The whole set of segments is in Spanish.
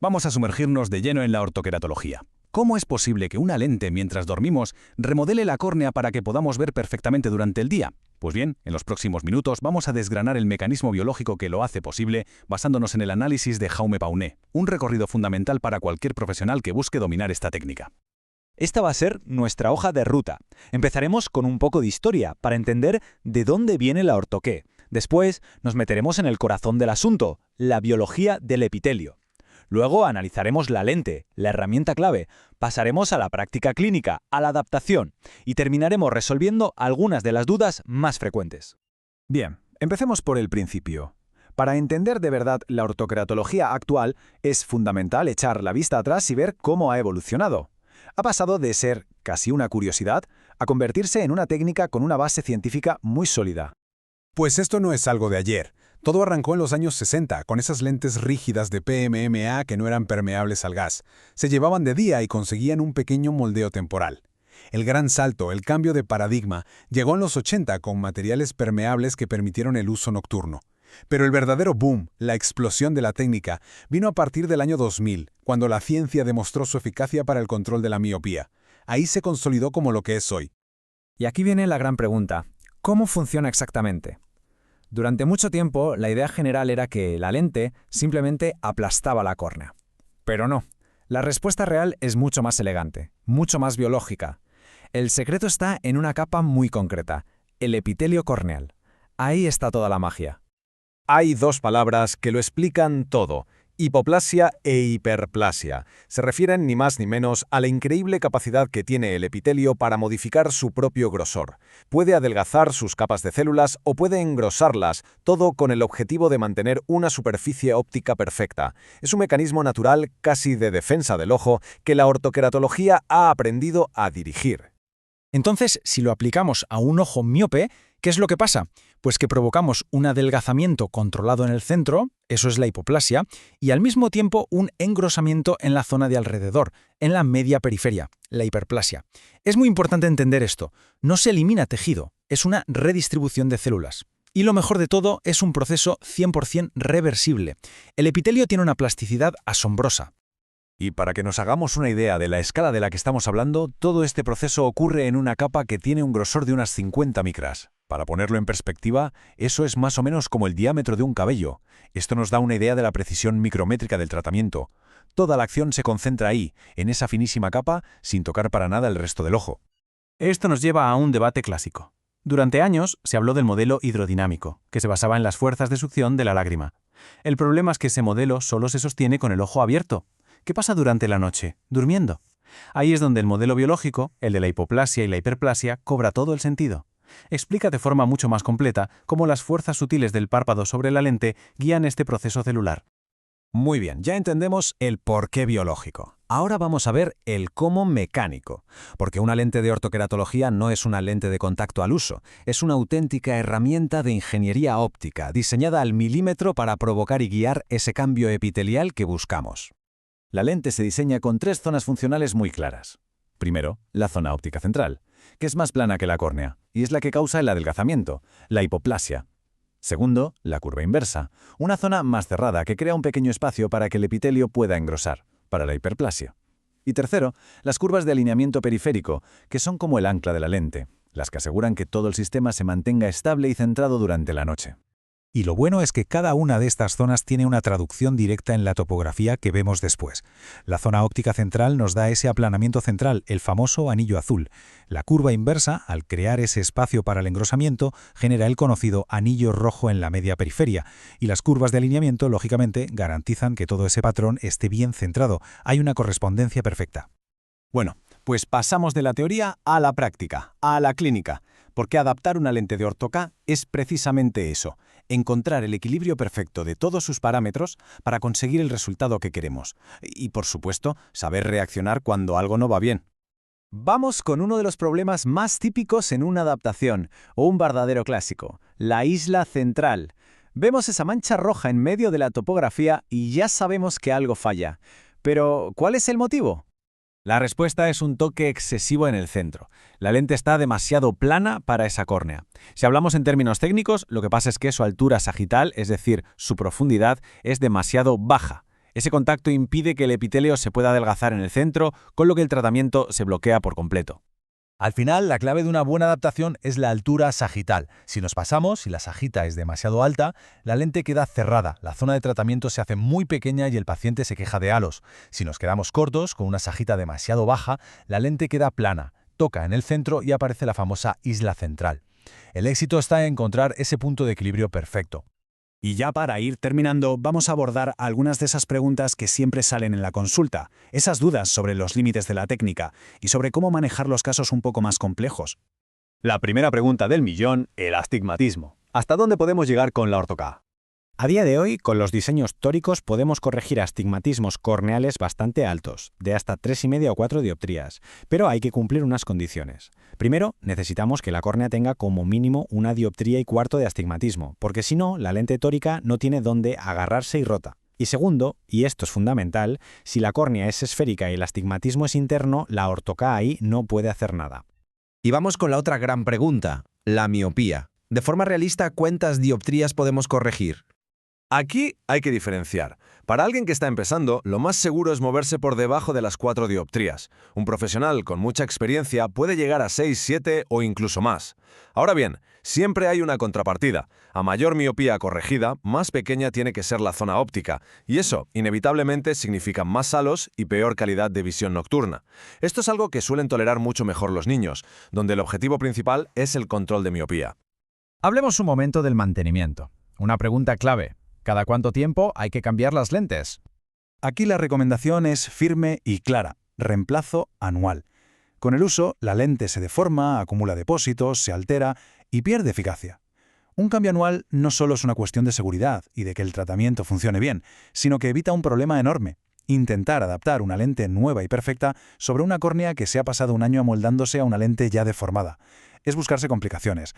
Vamos a sumergirnos de lleno en la ortoqueratología. ¿Cómo es posible que una lente, mientras dormimos, remodele la córnea para que podamos ver perfectamente durante el día? Pues bien, en los próximos minutos vamos a desgranar el mecanismo biológico que lo hace posible, basándonos en el análisis de Jaume Pauné, un recorrido fundamental para cualquier profesional que busque dominar esta técnica. Esta va a ser nuestra hoja de ruta. Empezaremos con un poco de historia para entender de dónde viene la ortoqué. Después nos meteremos en el corazón del asunto, la biología del epitelio. Luego analizaremos la lente, la herramienta clave, pasaremos a la práctica clínica, a la adaptación y terminaremos resolviendo algunas de las dudas más frecuentes. Bien, empecemos por el principio. Para entender de verdad la ortoqueratología actual, es fundamental echar la vista atrás y ver cómo ha evolucionado. Ha pasado de ser casi una curiosidad a convertirse en una técnica con una base científica muy sólida. Pues esto no es algo de ayer. Todo arrancó en los años 60, con esas lentes rígidas de PMMA que no eran permeables al gas. Se llevaban de día y conseguían un pequeño moldeo temporal. El gran salto, el cambio de paradigma, llegó en los 80 con materiales permeables que permitieron el uso nocturno. Pero el verdadero boom, la explosión de la técnica, vino a partir del año 2000, cuando la ciencia demostró su eficacia para el control de la miopía. Ahí se consolidó como lo que es hoy. Y aquí viene la gran pregunta. ¿Cómo funciona exactamente? Durante mucho tiempo, la idea general era que la lente simplemente aplastaba la córnea. Pero no. La respuesta real es mucho más elegante, mucho más biológica. El secreto está en una capa muy concreta, el epitelio corneal. Ahí está toda la magia. Hay dos palabras que lo explican todo: hipoplasia e hiperplasia. Se refieren ni más ni menos a la increíble capacidad que tiene el epitelio para modificar su propio grosor. Puede adelgazar sus capas de células o puede engrosarlas, todo con el objetivo de mantener una superficie óptica perfecta. Es un mecanismo natural, casi de defensa del ojo, que la ortoqueratología ha aprendido a dirigir. Entonces, si lo aplicamos a un ojo miope, ¿qué es lo que pasa? Pues que provocamos un adelgazamiento controlado en el centro, eso es la hipoplasia, y al mismo tiempo un engrosamiento en la zona de alrededor, en la media periferia, la hiperplasia. Es muy importante entender esto. No se elimina tejido, es una redistribución de células. Y lo mejor de todo, es un proceso 100% reversible. El epitelio tiene una plasticidad asombrosa. Y para que nos hagamos una idea de la escala de la que estamos hablando, todo este proceso ocurre en una capa que tiene un grosor de unas 50 micras. Para ponerlo en perspectiva, eso es más o menos como el diámetro de un cabello. Esto nos da una idea de la precisión micrométrica del tratamiento. Toda la acción se concentra ahí, en esa finísima capa, sin tocar para nada el resto del ojo. Esto nos lleva a un debate clásico. Durante años se habló del modelo hidrodinámico, que se basaba en las fuerzas de succión de la lágrima. El problema es que ese modelo solo se sostiene con el ojo abierto. ¿Qué pasa durante la noche? Durmiendo. Ahí es donde el modelo biológico, el de la hipoplasia y la hiperplasia, cobra todo el sentido. Explica de forma mucho más completa cómo las fuerzas sutiles del párpado sobre la lente guían este proceso celular. Muy bien, ya entendemos el porqué biológico. Ahora vamos a ver el cómo mecánico, porque una lente de ortoqueratología no es una lente de contacto al uso, es una auténtica herramienta de ingeniería óptica, diseñada al milímetro para provocar y guiar ese cambio epitelial que buscamos. La lente se diseña con tres zonas funcionales muy claras. Primero, la zona óptica central, que es más plana que la córnea, y es la que causa el adelgazamiento, la hipoplasia. Segundo, la curva inversa, una zona más cerrada que crea un pequeño espacio para que el epitelio pueda engrosar, para la hiperplasia. Y tercero, las curvas de alineamiento periférico, que son como el ancla de la lente, las que aseguran que todo el sistema se mantenga estable y centrado durante la noche. Y lo bueno es que cada una de estas zonas tiene una traducción directa en la topografía que vemos después. La zona óptica central nos da ese aplanamiento central, el famoso anillo azul. La curva inversa, al crear ese espacio para el engrosamiento, genera el conocido anillo rojo en la media periferia. Y las curvas de alineamiento, lógicamente, garantizan que todo ese patrón esté bien centrado. Hay una correspondencia perfecta. Bueno, pues pasamos de la teoría a la práctica, a la clínica, porque adaptar una lente de ortoK es precisamente eso, encontrar el equilibrio perfecto de todos sus parámetros para conseguir el resultado que queremos. Y, por supuesto, saber reaccionar cuando algo no va bien. Vamos con uno de los problemas más típicos en una adaptación, o un verdadero clásico, la isla central. Vemos esa mancha roja en medio de la topografía y ya sabemos que algo falla. Pero, ¿cuál es el motivo? La respuesta es un toque excesivo en el centro. La lente está demasiado plana para esa córnea. Si hablamos en términos técnicos, lo que pasa es que su altura sagital, es decir, su profundidad, es demasiado baja. Ese contacto impide que el epitelio se pueda adelgazar en el centro, con lo que el tratamiento se bloquea por completo. Al final, la clave de una buena adaptación es la altura sagital. Si nos pasamos, si la sagita es demasiado alta, la lente queda cerrada, la zona de tratamiento se hace muy pequeña y el paciente se queja de halos. Si nos quedamos cortos, con una sagita demasiado baja, la lente queda plana, toca en el centro y aparece la famosa isla central. El éxito está en encontrar ese punto de equilibrio perfecto. Y ya para ir terminando, vamos a abordar algunas de esas preguntas que siempre salen en la consulta, esas dudas sobre los límites de la técnica y sobre cómo manejar los casos un poco más complejos. La primera pregunta del millón, el astigmatismo. ¿Hasta dónde podemos llegar con la orto-K? A día de hoy, con los diseños tóricos podemos corregir astigmatismos corneales bastante altos, de hasta 3,5 o 4 dioptrías, pero hay que cumplir unas condiciones. Primero, necesitamos que la córnea tenga como mínimo 1,25 dioptría de astigmatismo, porque si no, la lente tórica no tiene dónde agarrarse y rota. Y segundo, y esto es fundamental, si la córnea es esférica y el astigmatismo es interno, la orto-K ahí no puede hacer nada. Y vamos con la otra gran pregunta, la miopía. De forma realista, ¿cuántas dioptrías podemos corregir? Aquí hay que diferenciar. Para alguien que está empezando, lo más seguro es moverse por debajo de las 4 dioptrías. Un profesional con mucha experiencia puede llegar a 6, 7 o incluso más. Ahora bien, siempre hay una contrapartida. A mayor miopía corregida, más pequeña tiene que ser la zona óptica, y eso, inevitablemente, significa más halos y peor calidad de visión nocturna. Esto es algo que suelen tolerar mucho mejor los niños, donde el objetivo principal es el control de miopía. Hablemos un momento del mantenimiento. Una pregunta clave. ¿Cada cuánto tiempo hay que cambiar las lentes? Aquí la recomendación es firme y clara, reemplazo anual. Con el uso, la lente se deforma, acumula depósitos, se altera y pierde eficacia. Un cambio anual no solo es una cuestión de seguridad y de que el tratamiento funcione bien, sino que evita un problema enorme: intentar adaptar una lente nueva y perfecta sobre una córnea que se ha pasado un año amoldándose a una lente ya deformada. Es buscarse complicaciones.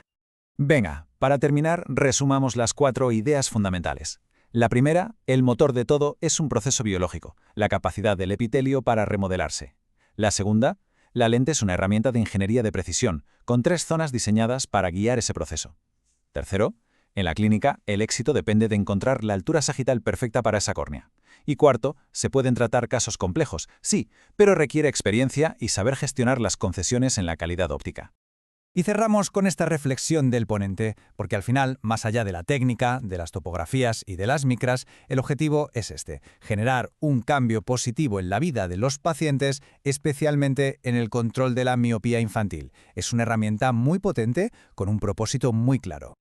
Venga, para terminar, resumamos las 4 ideas fundamentales. La primera, el motor de todo es un proceso biológico, la capacidad del epitelio para remodelarse. La segunda, la lente es una herramienta de ingeniería de precisión, con 3 zonas diseñadas para guiar ese proceso. Tercero, en la clínica, el éxito depende de encontrar la altura sagital perfecta para esa córnea. Y cuarto, se pueden tratar casos complejos, sí, pero requiere experiencia y saber gestionar las concesiones en la calidad óptica. Y cerramos con esta reflexión del ponente, porque al final, más allá de la técnica, de las topografías y de las micras, el objetivo es generar un cambio positivo en la vida de los pacientes, especialmente en el control de la miopía infantil. Es una herramienta muy potente con un propósito muy claro.